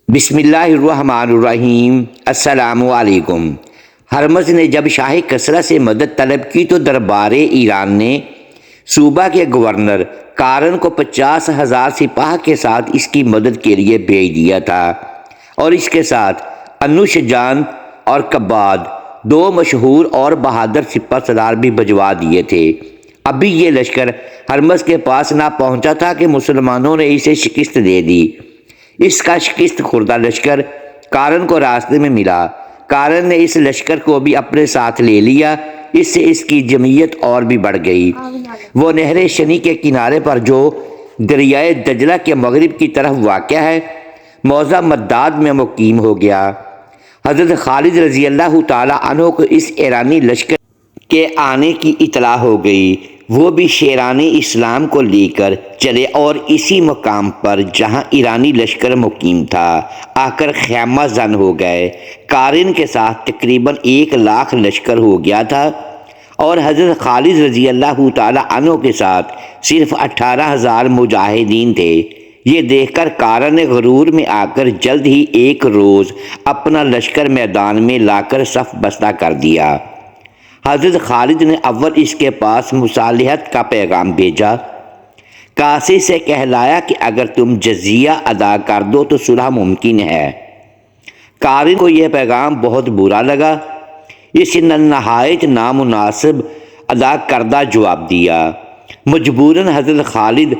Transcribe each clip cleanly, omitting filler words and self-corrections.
بسم اللہ الرحمن الرحیم۔ السلام علیکم۔ ہرمز نے جب شاہ کسریٰ سے مدد طلب کی تو دربار ایران نے صوبہ کے گورنر کارن کو 50,000 سپاہ کے ساتھ اس کی مدد کے لیے بھیج دیا تھا، اور اس کے ساتھ انوش جان اور کباد، دو مشہور اور بہادر سپہ سالار بھی بھجوا دیے تھے۔ ابھی یہ لشکر ہرمز کے پاس نہ پہنچا تھا کہ مسلمانوں نے اسے شکست دے دی۔ اس کا شکست خوردہ لشکر کارن کو راستے میں ملا۔ کارن نے اس لشکر کو بھی اپنے ساتھ لے لیا، اس سے اس کی جمعیت اور بھی بڑھ گئی۔ وہ نہر شنی کے کنارے پر جو دریائے دجلہ کے مغرب کی طرف واقع ہے، موضع مداد میں مقیم ہو گیا۔ حضرت خالد رضی اللہ تعالیٰ عنہ کو اس ایرانی لشکر کے آنے کی اطلاع ہو گئی۔ وہ بھی شیران اسلام کو لے کر چلے اور اسی مقام پر جہاں ایرانی لشکر مقیم تھا آ کر خیمہ زن ہو گئے۔ کارن کے ساتھ تقریباً 1,00,000 لشکر ہو گیا تھا، اور حضرت خالد رضی اللہ تعالیٰ عنہ کے ساتھ صرف 18,000 مجاہدین تھے۔ یہ دیکھ کر کارن نے غرور میں آ کر جلد ہی ایک روز اپنا لشکر میدان میں لا کر صف بستہ کر دیا۔ حضرت خالد نے اول اس کے پاس مصالحت کا پیغام بھیجا۔ کاسی سے کہلایا کہ اگر تم جزیہ ادا کر دو تو صلح ممکن ہے۔ کارن کو یہ پیغام بہت برا لگا۔ اس نے نہایت نامناسب ادا کردہ جواب دیا۔ مجبوراً حضرت خالد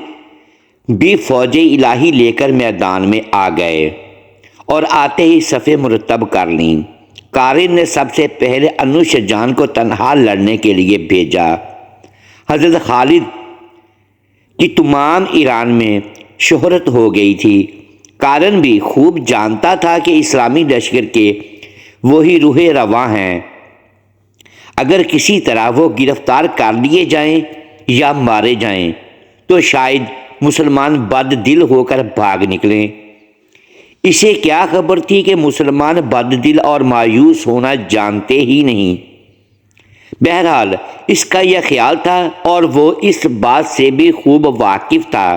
بھی فوج الہی لے کر میدان میں آ گئے اور آتے ہی صفیں مرتب کر لیں۔ کارن نے سب سے پہلے انوش جان کو تنہا لڑنے کے لیے بھیجا۔ حضرت خالد کی تمام ایران میں شہرت ہو گئی تھی۔ کارن بھی خوب جانتا تھا کہ اسلامی لشکر کے وہی روح رواں ہیں۔ اگر کسی طرح وہ گرفتار کر لیے جائیں یا مارے جائیں تو شاید مسلمان بد دل ہو کر بھاگ نکلیں۔ اسے کیا خبر تھی کہ مسلمان بد دل اور مایوس ہونا جانتے ہی نہیں۔ بہرحال اس کا یہ خیال تھا، اور وہ اس بات سے بھی خوب واقف تھا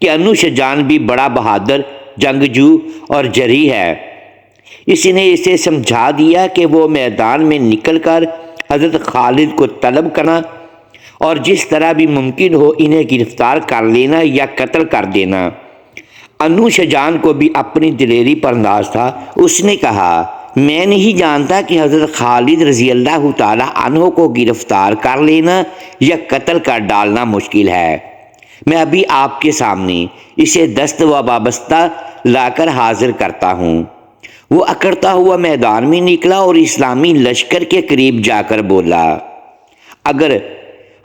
کہ انوش جان بھی بڑا بہادر جنگجو اور جری ہے۔ اس نے اسے سمجھا دیا کہ وہ میدان میں نکل کر حضرت خالد کو طلب کرنا اور جس طرح بھی ممکن ہو انہیں گرفتار کر لینا یا قتل کر دینا۔ انوش جان کو بھی اپنی دلیری پر ناز تھا۔ اس نے کہا، میں نہیں جانتا کہ حضرت خالد رضی اللہ تعالیٰ عنہ کو گرفتار کر لینا یا قتل کر ڈالنا مشکل ہے۔ میں ابھی آپ کے سامنے اسے دست و وابستہ لا کر حاضر کرتا ہوں۔ وہ اکڑتا ہوا میدان میں نکلا اور اسلامی لشکر کے قریب جا کر بولا، اگر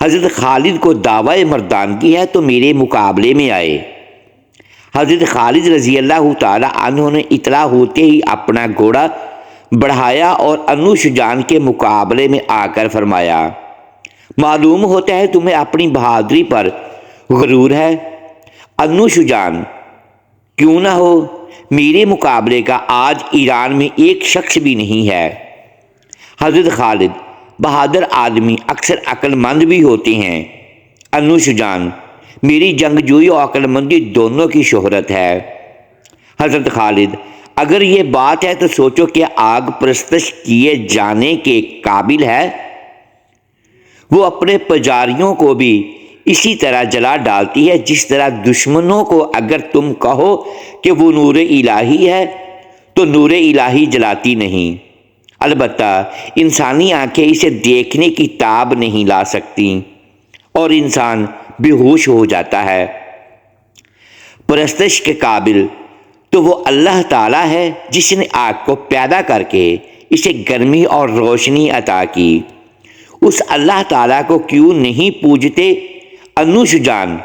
حضرت خالد کو دعوی مردانگی ہے تو میرے مقابلے میں آئے۔ حضرت خالد رضی اللہ تعالیٰ عنہ نے اطلاع ہوتے ہی اپنا گھوڑا بڑھایا اور انوش جان کے مقابلے میں آ کر فرمایا، معلوم ہوتا ہے تمہیں اپنی بہادری پر غرور ہے۔ انوش جان، کیوں نہ ہو، میرے مقابلے کا آج ایران میں ایک شخص بھی نہیں ہے۔ حضرت خالد بہادر آدمی اکثر عقل مند بھی ہوتے ہیں۔ انوش جان، میری جنگجوئی اور عقل مندی دونوں کی شہرت ہے۔ حضرت خالد، اگر یہ بات ہے تو سوچو کہ آگ پرستش کیے جانے کے قابل ہے؟ وہ اپنے پجاریوں کو بھی اسی طرح جلا ڈالتی ہے جس طرح دشمنوں کو اگر تم کہو کہ وہ نور الہی ہے تو نور الہی جلاتی نہیں۔ البتہ انسانی آنکھیں اسے دیکھنے کی تاب نہیں لا سکتی اور انسان بے ہوش ہو جاتا ہے۔ پرستش کے قابل تو وہ اللہ تعالیٰ ہے جس نے آگ کو پیدا کر کے اسے گرمی اور روشنی عطا کی۔ اس اللہ تعالیٰ کو کیوں نہیں پوجتے؟ انوش جان،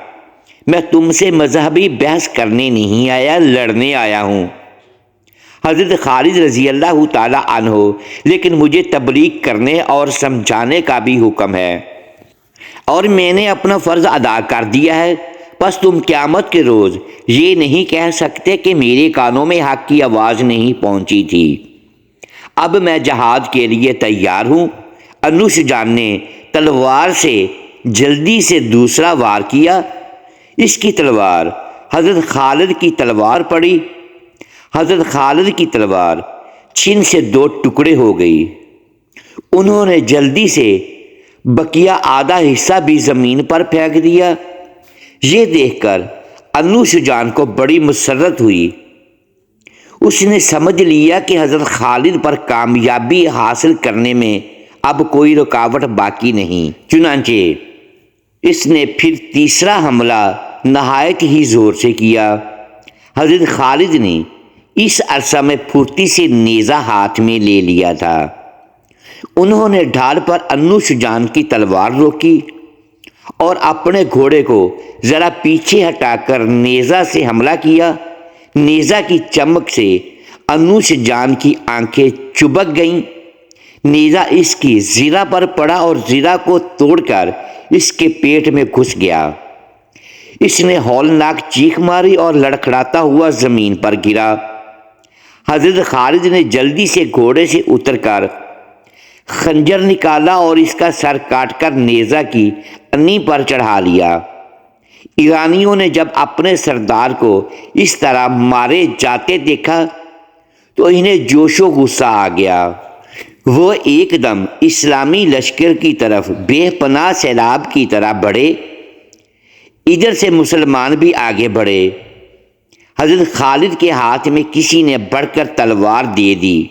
میں تم سے مذہبی بحث کرنے نہیں آیا، لڑنے آیا ہوں۔ حضرت خالد رضی اللہ تعالیٰ عنہ، لیکن مجھے تبلیغ کرنے اور سمجھانے کا بھی حکم ہے، اور میں نے اپنا فرض ادا کر دیا ہے۔ بس تم قیامت کے روز یہ نہیں کہہ سکتے کہ میرے کانوں میں حق کی آواز نہیں پہنچی تھی۔ اب میں جہاد کے لیے تیار ہوں۔ انوش جان نے تلوار سے جلدی سے دوسرا وار کیا۔ اس کی تلوار حضرت خالد کی تلوار پڑی۔ حضرت خالد کی تلوار چھن سے 2 ٹکڑے ہو گئی۔ انہوں نے جلدی سے بقیہ آدھا حصہ بھی زمین پر پھینک دیا۔ یہ دیکھ کر انو شجاع کو بڑی مسرت ہوئی۔ اس نے سمجھ لیا کہ حضرت خالد پر کامیابی حاصل کرنے میں اب کوئی رکاوٹ باقی نہیں۔ چنانچہ اس نے پھر تیسرا حملہ نہایت ہی زور سے کیا۔ حضرت خالد نے اس عرصہ میں پھرتی سے نیزہ ہاتھ میں لے لیا تھا۔ انہوں نے ڈھال پر انو شجاع کی تلوار روکی اور اپنے گھوڑے کو ذرا پیچھے ہٹا کر نیزہ سے حملہ کیا۔ نیزہ کی چمک سے انو شجاع کی آنکھیں چبک گئیں۔ نیزہ اس کی زرہ پر پڑا اور زرہ کو توڑ کر اس کے پیٹ میں گھس گیا۔ اس نے ہولناک چیخ ماری اور لڑکھڑاتا ہوا زمین پر گرا۔ حضرت خالد نے جلدی سے گھوڑے سے اتر کر خنجر نکالا اور اس کا سر کاٹ کر نیزہ کی انی پر چڑھا لیا۔ ایرانیوں نے جب اپنے سردار کو اس طرح مارے جاتے دیکھا تو انہیں جوش و غصہ آ گیا۔ وہ ایک دم اسلامی لشکر کی طرف بے پناہ سیلاب کی طرح بڑھے۔ ادھر سے مسلمان بھی آگے بڑھے۔ حضرت خالد کے ہاتھ میں کسی نے بڑھ کر تلوار دے دی۔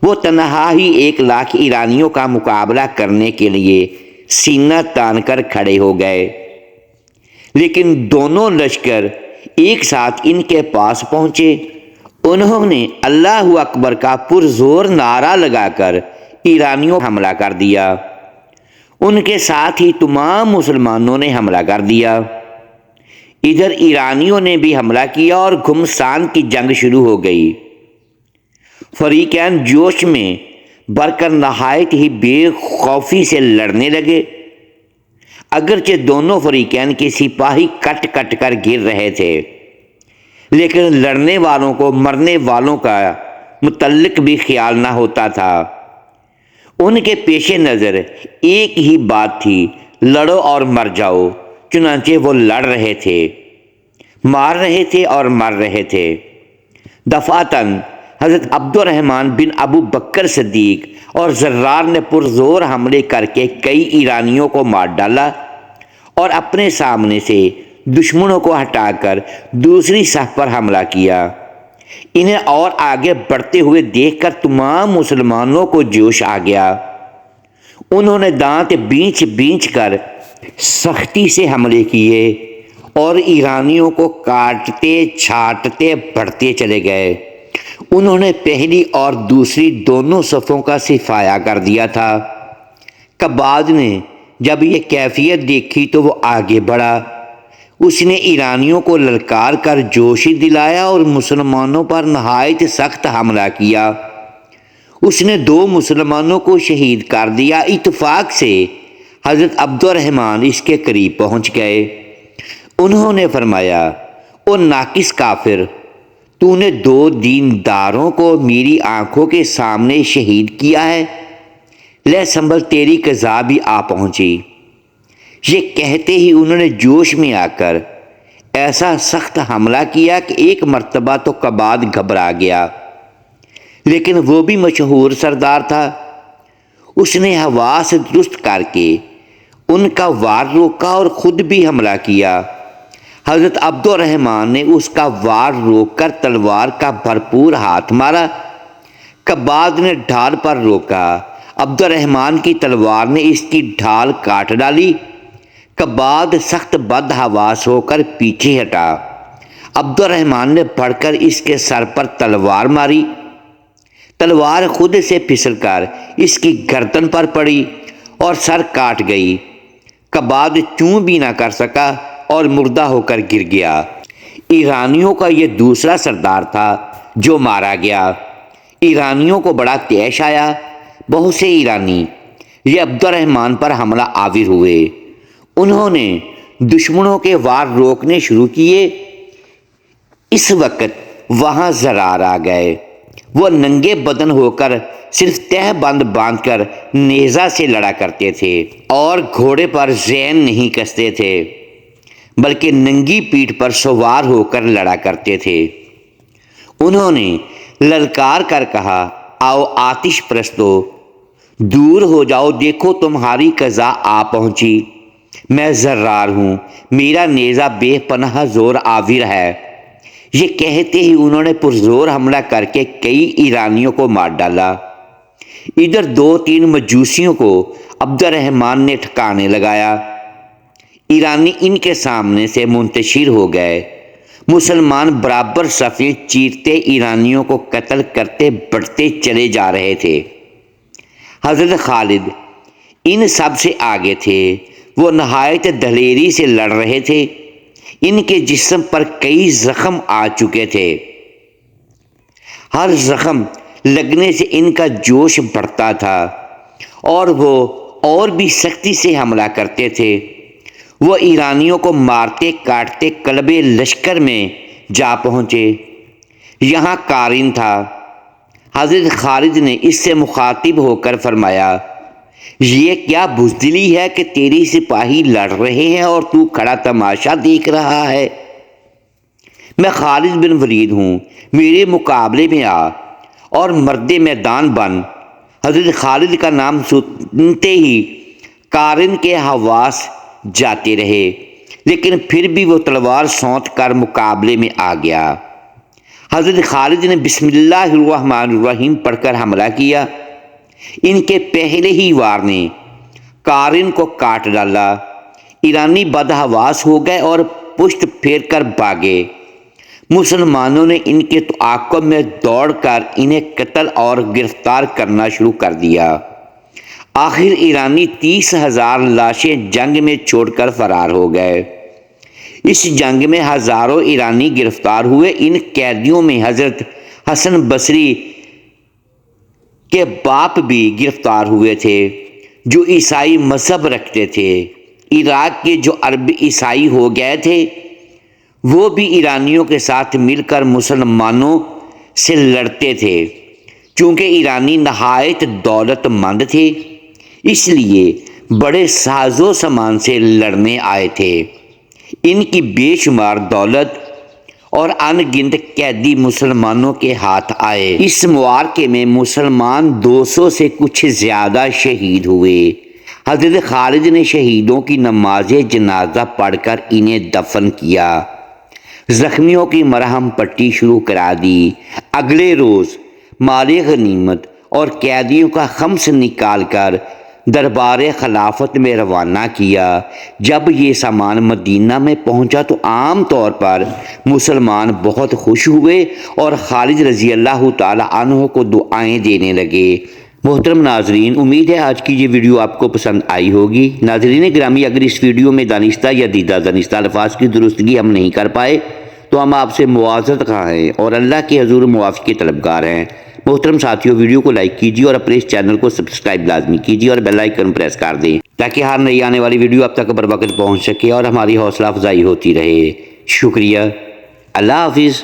وہ تنہا ہی 1,00,000 ایرانیوں کا مقابلہ کرنے کے لیے سینہ تان کر کھڑے ہو گئے، لیکن دونوں لشکر ایک ساتھ ان کے پاس پہنچے۔ انہوں نے اللہ اکبر کا پرزور نعرہ لگا کر ایرانیوں پر حملہ کر دیا۔ ان کے ساتھ ہی تمام مسلمانوں نے حملہ کر دیا۔ ادھر ایرانیوں نے بھی حملہ کیا اور گھمسان کی جنگ شروع ہو گئی۔ فریقین جوش میں بڑھ کر نہایت ہی بے خوفی سے لڑنے لگے۔ اگرچہ دونوں فریقین کے سپاہی کٹ کٹ کر گر رہے تھے، لیکن لڑنے والوں کو مرنے والوں کا متعلق بھی خیال نہ ہوتا تھا۔ ان کے پیش نظر ایک ہی بات تھی، لڑو اور مر جاؤ۔ چنانچہ وہ لڑ رہے تھے، مار رہے تھے اور مر رہے تھے۔ دفعتاً حضرت عبد الرحمن بن ابو بکر صدیق اور زرار نے پرزور حملے کر کے کئی ایرانیوں کو مار ڈالا اور اپنے سامنے سے دشمنوں کو ہٹا کر دوسری صف پر حملہ کیا۔ انہیں اور آگے بڑھتے ہوئے دیکھ کر تمام مسلمانوں کو جوش آ گیا۔ انہوں نے دانت بینچ بینچ کر سختی سے حملے کیے اور ایرانیوں کو کاٹتے چھاٹتے بڑھتے چلے گئے۔ انہوں نے پہلی اور دوسری دونوں صفوں کا صفایا کر دیا تھا۔ کباد نے جب یہ کیفیت دیکھی تو وہ آگے بڑھا۔ اس نے ایرانیوں کو للکار کر جوشی دلایا اور مسلمانوں پر نہایت سخت حملہ کیا۔ اس نے 2 مسلمانوں کو شہید کر دیا۔ اتفاق سے حضرت عبد الرحمن اس کے قریب پہنچ گئے۔ انہوں نے فرمایا، او ناقص کافر، تو نے 2 دینداروں کو میری آنکھوں کے سامنے شہید کیا ہے، لے سنبھل تیری قضا بھی آ پہنچی۔ یہ کہتے ہی انہوں نے جوش میں آ کر ایسا سخت حملہ کیا کہ ایک مرتبہ تو کباد گھبرا گیا، لیکن وہ بھی مشہور سردار تھا۔ اس نے ہوا سے درست کر کے ان کا وار روکا اور خود بھی حملہ کیا۔ حضرت عبد الرحمن نے اس کا وار روک کر تلوار کا بھرپور ہاتھ مارا۔ کباد نے ڈھال پر روکا۔ عبد الرحمن کی تلوار نے اس کی ڈھال کاٹ ڈالی۔ کباد سخت بد حواس ہو کر پیچھے ہٹا۔ عبد الرحمن نے بڑھ کر اس کے سر پر تلوار ماری۔ تلوار خود سے پھسل کر اس کی گردن پر پڑی اور سر کاٹ گئی۔ کباد چوں بھی نہ کر سکا اور مردہ ہو کر گر گیا۔ ایرانیوں کا یہ دوسرا سردار تھا جو مارا گیا۔ ایرانیوں کو بڑا طیش آیا۔ بہت سے ایرانی یہ عبد الرحمن پر حملہ آور ہوئے۔ انہوں نے دشمنوں کے وار روکنے شروع کیے۔ اس وقت وہاں زرار آ گئے۔ وہ ننگے بدن ہو کر صرف تہ بند باندھ کر نیزہ سے لڑا کرتے تھے اور گھوڑے پر زین نہیں کستے تھے، بلکہ ننگی پیٹھ پر سوار ہو کر لڑا کرتے تھے۔ انہوں نے للکار کر کہا، آؤ آتش پرستو، دور ہو جاؤ، دیکھو تمہاری قضا آ پہنچی۔ میں زرار ہوں، میرا نیزہ بے پناہ زور آور ہے۔ یہ کہتے ہی انہوں نے پرزور حملہ کر کے کئی ایرانیوں کو مار ڈالا۔ ادھر 2-3 مجوسیوں کو عبد الرحمن نے ٹھکانے لگایا۔ ایرانی ان کے سامنے سے منتشر ہو گئے۔ مسلمان برابر صفیں چیرتے ایرانیوں کو قتل کرتے بڑھتے چلے جا رہے تھے۔ حضرت خالد ان سب سے آگے تھے۔ وہ نہایت دلیری سے لڑ رہے تھے۔ ان کے جسم پر کئی زخم آ چکے تھے۔ ہر زخم لگنے سے ان کا جوش بڑھتا تھا اور وہ اور بھی سختی سے حملہ کرتے تھے۔ وہ ایرانیوں کو مارتے کاٹتے قلب لشکر میں جا پہنچے۔ یہاں قارن تھا۔ حضرت خالد نے اس سے مخاطب ہو کر فرمایا، یہ کیا بزدلی ہے کہ تیری سپاہی لڑ رہے ہیں اور تو کھڑا تماشا دیکھ رہا ہے؟ میں خالد بن ولید ہوں، میرے مقابلے میں آ اور مرد میدان بن۔ حضرت خالد کا نام سنتے ہی قارن کے حواس جاتے رہے، لیکن پھر بھی وہ تلوار سونت کر مقابلے میں آ گیا۔ حضرت خالد نے بسم اللہ الرحمن الرحیم پڑھ کر حملہ کیا۔ ان کے پہلے ہی وار نے قارن کو کاٹ ڈالا۔ ایرانی بدحواس ہو گئے اور پشت پھیر کر بھاگے۔ مسلمانوں نے ان کے تعاقب میں دوڑ کر انہیں قتل اور گرفتار کرنا شروع کر دیا۔ آخر ایرانی 30,000 لاشیں جنگ میں چھوڑ کر فرار ہو گئے۔ اس جنگ میں ہزاروں ایرانی گرفتار ہوئے۔ ان قیدیوں میں حضرت حسن بصری کے باپ بھی گرفتار ہوئے تھے، جو عیسائی مذہب رکھتے تھے۔ عراق کے جو عرب عیسائی ہو گئے تھے، وہ بھی ایرانیوں کے ساتھ مل کر مسلمانوں سے لڑتے تھے۔ چونکہ ایرانی نہایت دولت مند تھے، اس لیے بڑے ساز و سامان سے لڑنے آئے تھے۔ ان کی بے شمار دولت اور ان گنت قیدی مسلمانوں کے ہاتھ آئے۔ اس معرکے میں مسلمان 200 سے کچھ زیادہ شہید ہوئے۔ حضرت خالد نے شہیدوں کی نماز جنازہ پڑھ کر انہیں دفن کیا۔ زخمیوں کی مرہم پٹی شروع کرا دی۔ اگلے روز مال غنیمت اور قیدیوں کا خمس نکال کر دربار خلافت میں روانہ کیا۔ جب یہ سامان مدینہ میں پہنچا تو عام طور پر مسلمان بہت خوش ہوئے اور خالد رضی اللہ تعالی عنہ کو دعائیں دینے لگے۔ محترم ناظرین، امید ہے آج کی یہ ویڈیو آپ کو پسند آئی ہوگی۔ ناظرین گرامی، اگر اس ویڈیو میں دانستہ یا دیدہ دانستہ الفاظ کی درستگی ہم نہیں کر پائے تو ہم آپ سے معذرت خواہ ہیں اور اللہ کے حضور معافی کے طلبگار ہیں۔ محترم ساتھیوں، ویڈیو کو لائک کیجیے اور اپنے اس چینل کو سبسکرائب لازمی کیجیے اور بیل آئیکن پریس کر دیں تاکہ ہر نئی آنے والی ویڈیو آپ تک بر وقت پہنچ سکے اور ہماری حوصلہ افزائی ہوتی رہے۔ شکریہ۔ اللہ حافظ۔